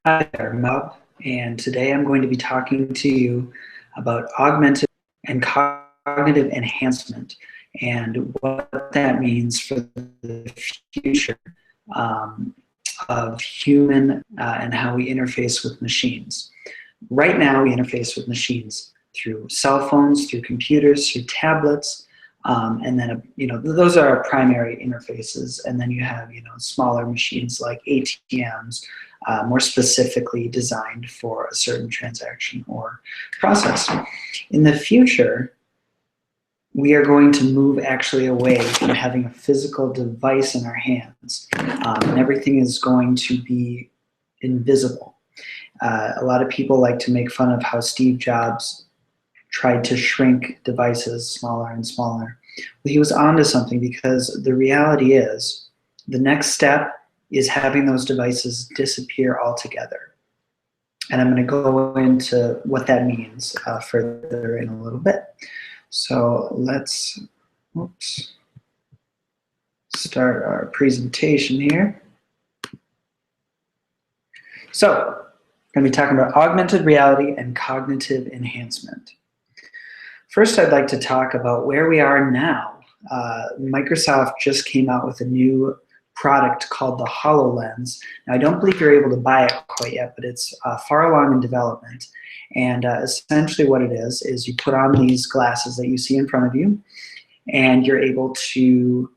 Hi there, Mel, and today I'm going to be talking to you about augmented and cognitive enhancement and what that means for the future um, of human and how we interface with machines. Right now, we interface with machines through cell phones, through computers, through tablets, and then those are our primary interfaces. And then you have smaller machines like ATMs, more specifically designed for a certain transaction or process. In the future, we are going to move actually away from having a physical device in our hands, and everything is going to be invisible. A lot of people like to make fun of how Steve Jobs tried to shrink devices smaller and smaller. Well, he was onto something, because the reality is the next step is having those devices disappear altogether. And I'm going to go into what that means further in a little bit. So let's start our presentation here. So I'm going to be talking about augmented reality and cognitive enhancement. First, I'd like to talk about where we are now. Microsoft just came out with a new product called the HoloLens. Now, I don't believe you're able to buy it quite yet, but it's far along in development. And essentially what it is you put on these glasses that you see in front of you, and you're able to,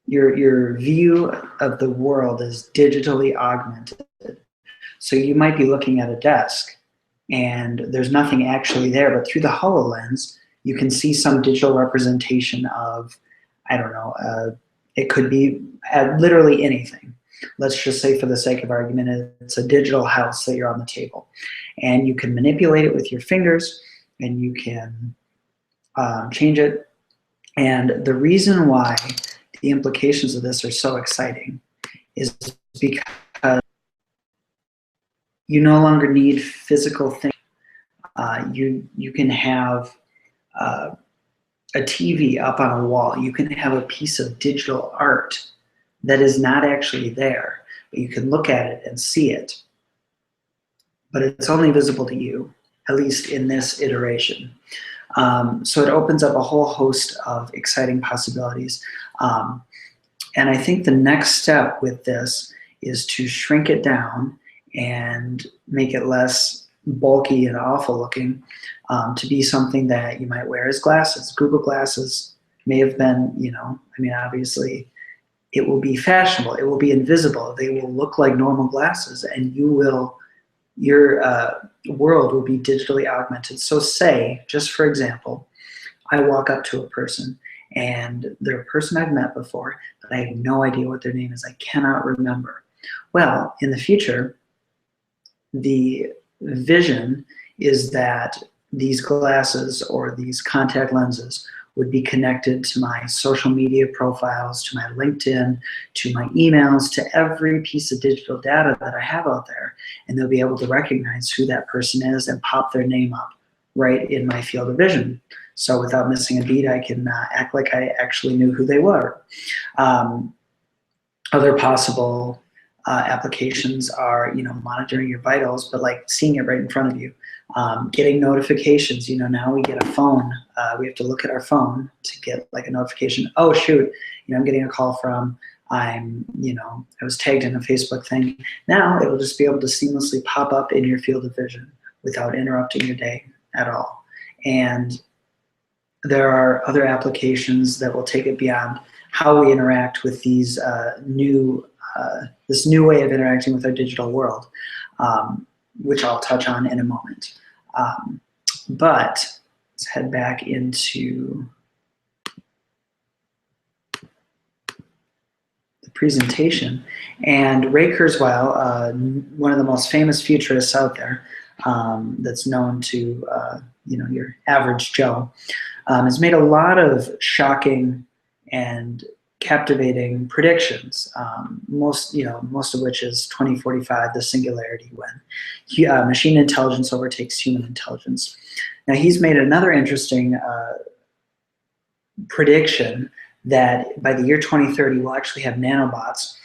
your view of the world is digitally augmented. So you might be looking at a desk, and there's nothing actually there, but through the HoloLens, you can see some digital representation of, I don't know, it could be literally anything. Let's just say, for the sake of argument, it's a digital house that you're on the table. And you can manipulate it with your fingers, and you can change it. And the reason why the implications of this are so exciting is because you no longer need physical things. You can have a TV up on a wall. You can have a piece of digital art that is not actually there, but you can look at it and see it. But it's only visible to you, at least in this iteration. So it opens up a whole host of exciting possibilities. And I think the next step with this is to shrink it down and make it less bulky and awful looking, to be something that you might wear as glasses. Google Glasses may have been, obviously it will be fashionable, it will be invisible, they will look like normal glasses, and your world will be digitally augmented. So say, just for example, I walk up to a person, and they're a person I've met before, but I have no idea what their name is. I cannot remember. Well, in the future, the vision is that these glasses or these contact lenses would be connected to my social media profiles, to my LinkedIn, to my emails, to every piece of digital data that I have out there. And they'll be able to recognize who that person is and pop their name up right in my field of vision. So without missing a beat, I can act like I actually knew who they were. Other possible applications are, monitoring your vitals, but like seeing it right in front of you. Getting notifications. Now we get a phone. We have to look at our phone to get like a notification. Oh shoot, I'm getting a call from, I was tagged in a Facebook thing. Now it'll just be able to seamlessly pop up in your field of vision without interrupting your day at all. And there are other applications that will take it beyond how we interact with these this new way of interacting with our digital world, which I'll touch on in a moment. But let's head back into the presentation. And Ray Kurzweil, one of the most famous futurists out there, that's known to your average Joe, has made a lot of shocking and captivating predictions, most of which is 2045, the singularity, when machine intelligence overtakes human intelligence. Now, he's made another interesting prediction that by the year 2030, we'll actually have nanobots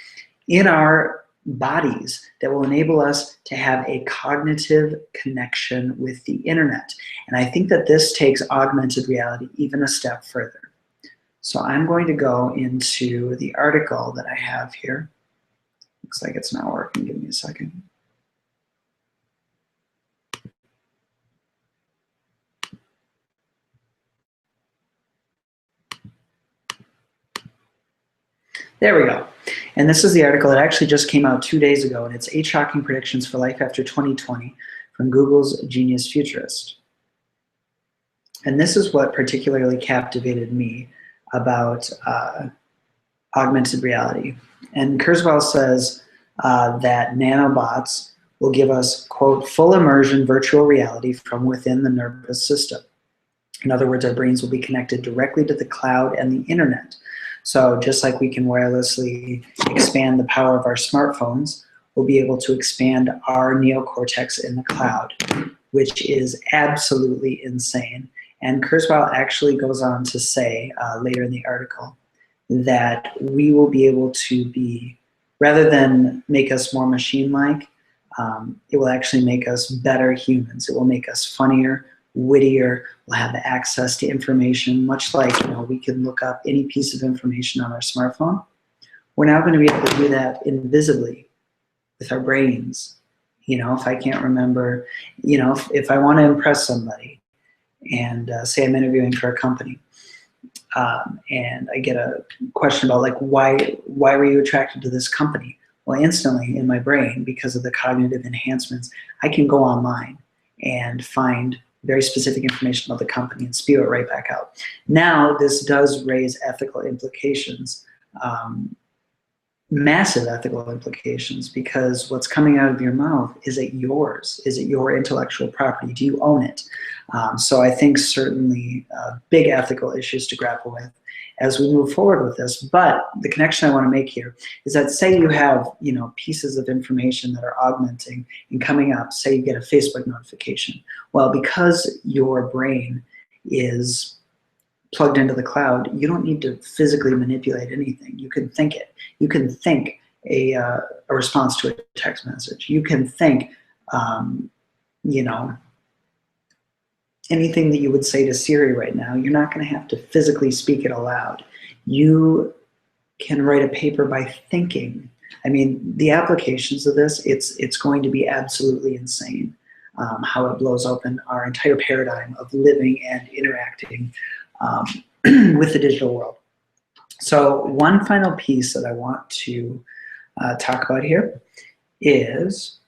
in our bodies that will enable us to have a cognitive connection with the internet. And I think that this takes augmented reality even a step further. So I'm going to go into the article that I have here. Looks like it's not working. Give me a second. There we go. And this is the article that actually just came out 2 days ago, and it's 8 Shocking Predictions for Life After 2020 from Google's Genius Futurist. And this is what particularly captivated me about augmented reality. And Kurzweil says that nanobots will give us, quote, full immersion virtual reality from within the nervous system. In other words, our brains will be connected directly to the cloud and the internet. So just like we can wirelessly expand the power of our smartphones, we'll be able to expand our neocortex in the cloud, which is absolutely insane. And Kurzweil actually goes on to say later in the article that we will be able to be, rather than make us more machine-like, it will actually make us better humans. It will make us funnier, wittier. We'll have access to information, much like we can look up any piece of information on our smartphone. We're now going to be able to do that invisibly with our brains. If I can't remember, if I want to impress somebody, and say I'm interviewing for a company, and I get a question about like why were you attracted to this company? Well, instantly in my brain, because of the cognitive enhancements, I can go online and find very specific information about the company and spew it right back out. Now, this does raise ethical implications, massive ethical implications, because what's coming out of your mouth, is it yours? Is it your intellectual property? Do you own it? So I think certainly big ethical issues to grapple with as we move forward with this. But the connection I want to make here is that, say you have pieces of information that are augmenting and coming up. Say you get a Facebook notification. Well, because your brain is plugged into the cloud, you don't need to physically manipulate anything. You can think it. You can think a response to a text message. You can think, anything that you would say to Siri right now. You're not going to have to physically speak it aloud. You can write a paper by thinking. I mean, the applications of this, it's going to be absolutely insane how it blows open our entire paradigm of living and interacting with the digital world. So one final piece that I want to talk about here is,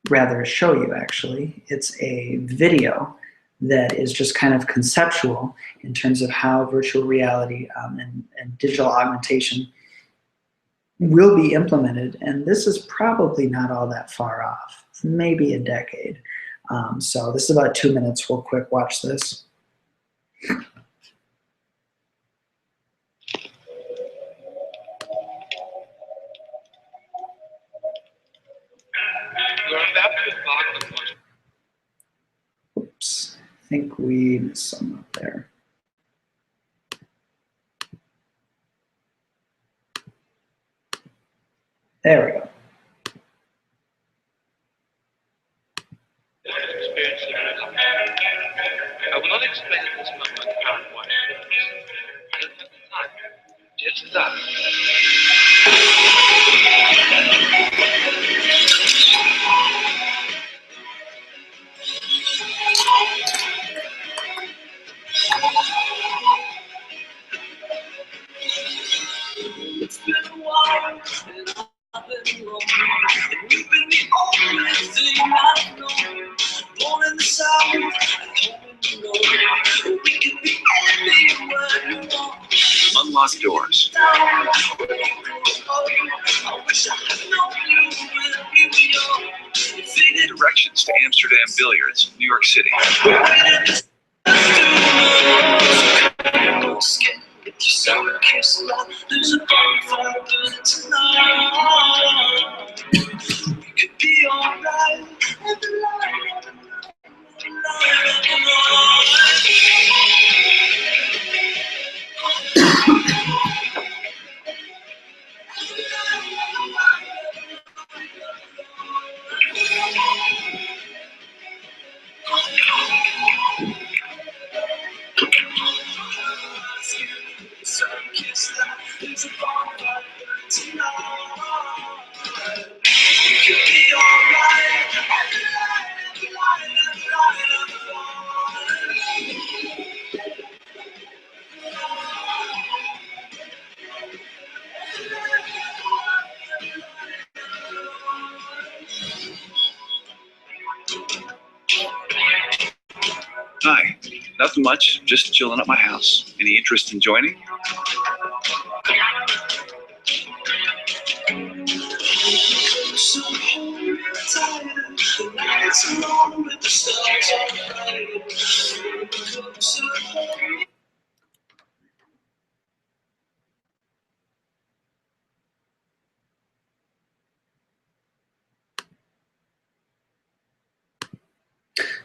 rather show you actually, it's a video that is just kind of conceptual in terms of how virtual reality and digital augmentation will be implemented. And this is probably not all that far off, maybe a decade. So this is about 2 minutes. Real quick, watch this. Oops, I think we missed some up there. There we go. I will not explain at this moment how and why it works. I don't have the time. Just that. It's been a while, and I've been wrong, and you've been the only thing I've known. Born in the South, and home in the North, we can be anywhere you want. Unlocked doors. I wish I had known you when we were young. Directions to Amsterdam Billiards, New York City. Get yourself a kiss, love. There's a bonfire burning tonight. We could be alright. And the light, the light, the light. Hi, nothing much, just chilling at my house. Any interest in joining? So hold me tighter. The nights are long, but the stars are brighter. So hold me.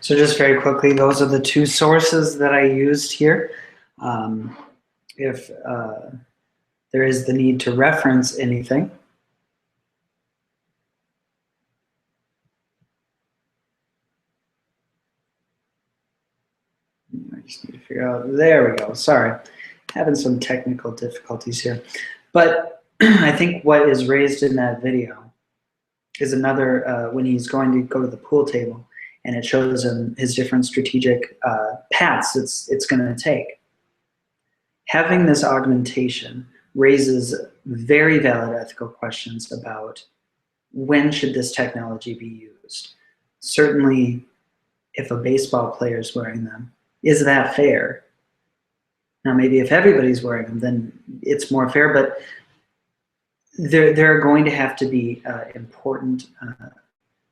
So just very quickly, those are the two sources that I used here. If there is the need to reference anything, I just need to figure out, there we go, sorry. Having some technical difficulties here. But I think what is raised in that video is another, when he's going to go to the pool table, and it shows him his different strategic paths it's going to take. Having this augmentation raises very valid ethical questions about when should this technology be used. Certainly, if a baseball player is wearing them, is that fair? Now, maybe if everybody's wearing them, then it's more fair, but there are going to have to be important,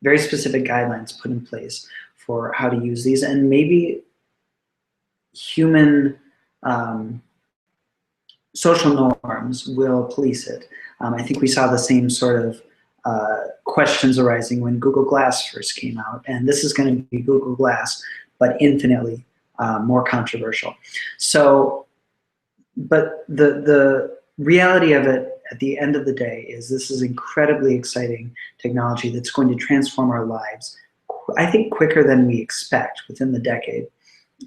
very specific guidelines put in place for how to use these, and maybe human social norms will police it. I think we saw the same sort of questions arising when Google Glass first came out, and this is going to be Google Glass, but infinitely more controversial. So, but the reality of it at the end of the day is this is incredibly exciting technology that's going to transform our lives, I think, quicker than we expect within the decade.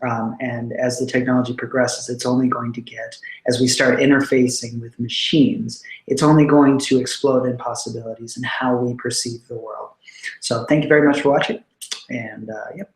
And as the technology progresses, it's only going to get, as we start interfacing with machines, it's only going to explode in possibilities in how we perceive the world. So thank you very much for watching, and yep.